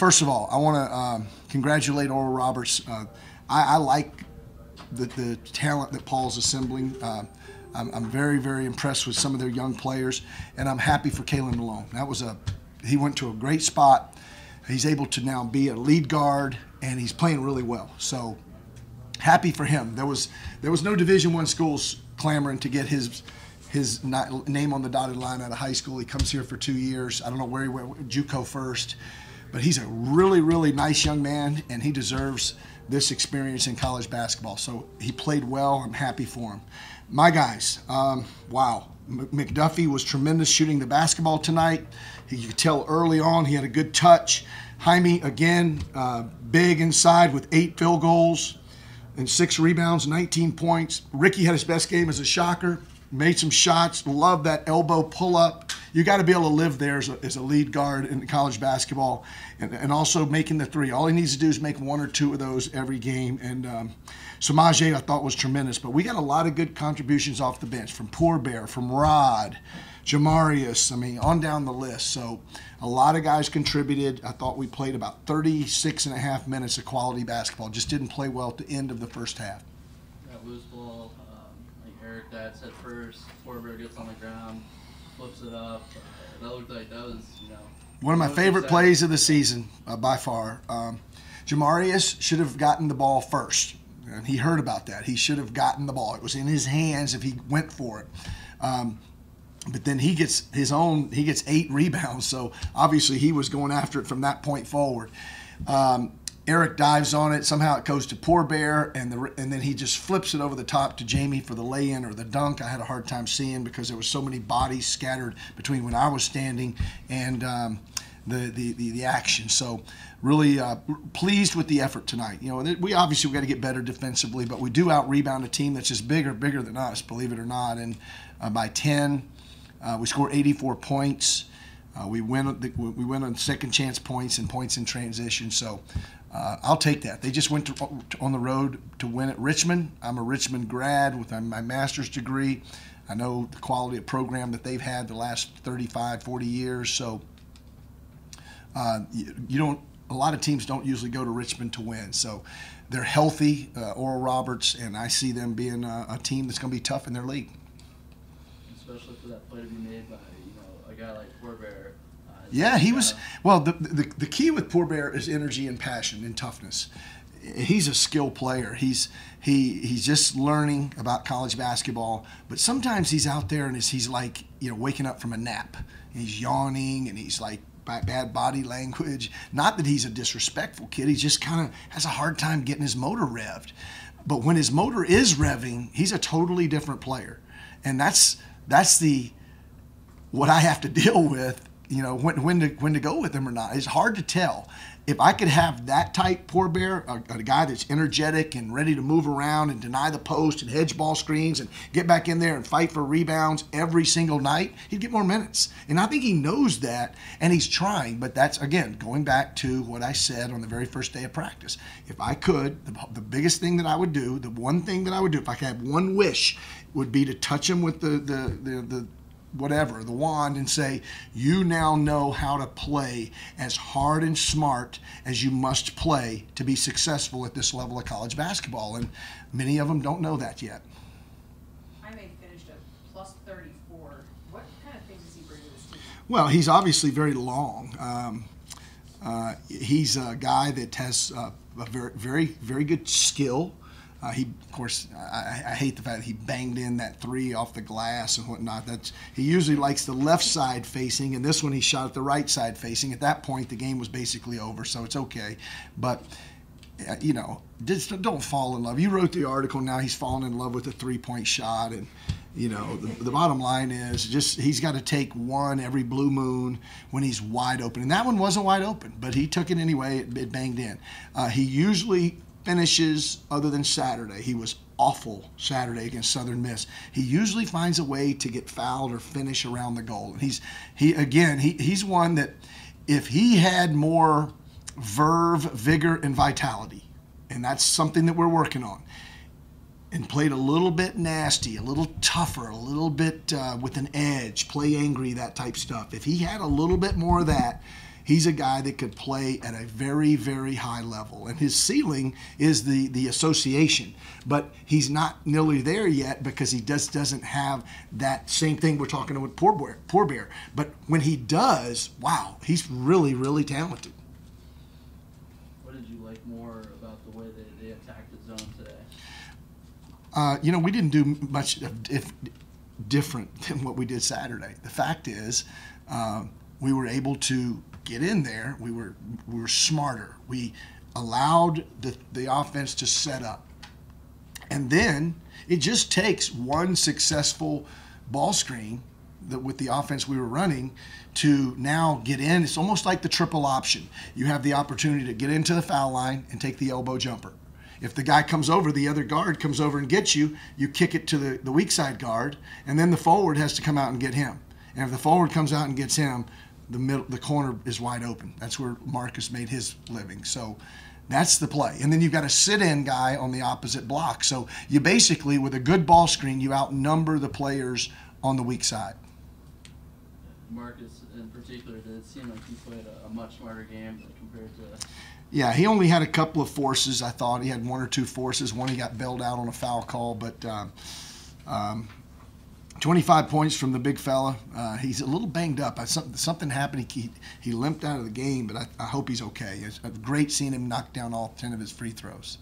first of all, I want to congratulate Oral Roberts. I like the talent that Paul's assembling. I'm very, very impressed with some of their young players, and I'm happy for Kalen Malone. He went to a great spot. He's able to now be a lead guard, and he's playing really well. So happy for him. There was no Division I schools clamoring to get his name on the dotted line out of high school. He comes here for 2 years. I don't know where he went, JUCO first, but he's a really, really nice young man, and he deserves this experience in college basketball. So he played well. I'm happy for him. My guys, wow. McDuffie was tremendous shooting the basketball tonight. You could tell early on he had a good touch. Jaime, again, big inside with 8 field goals and 6 rebounds, 19 points. Ricky had his best game as a shocker. Made some shots. Love that elbow pull-up. You got to be able to live there as a lead guard in college basketball, and also making the three. All he needs to do is make 1 or 2 of those every game. And Samaje, I thought, was tremendous. But we got a lot of good contributions off the bench from Poor Bear, from Rod, Jamarius, I mean, on down the list. So a lot of guys contributed. I thought we played about 36.5 minutes of quality basketball. Just didn't play well at the end of the first half. That loose ball, like Eric Dad said first, Poor Bear gets on the ground, flips it up. That looked like that was, one of my favorite plays of the season by far. Jamarius should have gotten the ball first, and he heard about that. He should have gotten the ball. It was in his hands if he went for it. But then he gets 8 rebounds, so obviously he was going after it from that point forward. Eric dives on it. Somehow it goes to Poor Bear, and then he just flips it over the top to Jamie for the lay-in or the dunk. I had a hard time seeing because there was so many bodies scattered between when I was standing and the action. So really pleased with the effort tonight. We obviously got to get better defensively, but we do out-rebound a team that's just bigger than us, believe it or not. And by 10, we scored 84 points. We win on second chance points and points in transition. So I'll take that. They just went on the road to win at Richmond. I'm a Richmond grad with my master's degree. I know the quality of program that they've had the last 35, 40 years. So a lot of teams don't usually go to Richmond to win. So they're healthy, Oral Roberts, and I see them being a team that's going to be tough in their league. Especially for that play to be made by a guy like Poor Bear. Yeah, he was. Well, the key with Poor Bear is energy and passion and toughness. He's a skilled player. He's just learning about college basketball, but sometimes he's out there and he's like waking up from a nap. He's yawning and he's like bad body language. Not that he's a disrespectful kid. He just kind of has a hard time getting his motor revved. But when his motor is revving, he's a totally different player, and that's what I have to deal with. When to go with him or not. It's hard to tell. If I could have that type Poor Bear, a guy that's energetic and ready to move around and deny the post and hedge ball screens and get back in there and fight for rebounds every single night, he'd get more minutes. And I think he knows that, and he's trying. But that's, again, going back to what I said on the very first day of practice. If I could, the biggest thing that I would do, the one thing that I would do, if I could have one wish, would be to touch him with the wand, and say, you now know how to play as hard and smart as you must play to be successful at this level of college basketball. And many of them don't know that yet. I may finished at plus 34. What kind of things does he bring to this team? Well, he's obviously very long. He's a guy that has a very, very, very good skill. Of course, I hate the fact that he banged in that 3 off the glass and whatnot. He usually likes the left side facing, and this one he shot at the right side facing. At that point, the game was basically over, so it's okay. But, just don't fall in love. You wrote the article, now he's fallen in love with the 3-point shot. And, the bottom line is just he's got to take one every blue moon when he's wide open. And that one wasn't wide open, but he took it anyway. It banged in. He usually finishes, other than Saturday. He was awful Saturday against Southern Miss. He usually finds a way to get fouled or finish around the goal. And he's one that if he had more verve, vigor, and vitality, and that's something that we're working on, and played a little bit nasty, a little tougher, a little bit with an edge, play angry, that type stuff. If he had a little bit more of that, he's a guy that could play at a very, very high level. And his ceiling is the association. But he's not nearly there yet because he doesn't have that same thing we're talking about with Poor Bear. But when he does, wow, he's really, really talented. What did you like more about the way that they attacked the zone today? We didn't do much different than what we did Saturday. The fact is, we were able to get in there. We were smarter. We allowed the offense to set up. And then it just takes one successful ball screen with the offense we were running to now get in. It's almost like the triple option. You have the opportunity to get into the foul line and take the elbow jumper. If the guy comes over, the other guard comes over and gets you, you kick it to the weak side guard, and then the forward has to come out and get him. And if the forward comes out and gets him, the corner is wide open. That's where Marcus made his living. So that's the play. And then you've got a sit-in guy on the opposite block. So you basically, with a good ball screen, you outnumber the players on the weak side. Marcus in particular, did it seem like he played a much smarter game compared to... Yeah, he only had a couple of forces. I thought he had one or two forces. One, he got bailed out on a foul call, but 25 points from the big fella. He's a little banged up. Something happened. He limped out of the game, but I hope he's okay. It's great seeing him knock down all 10 of his free throws.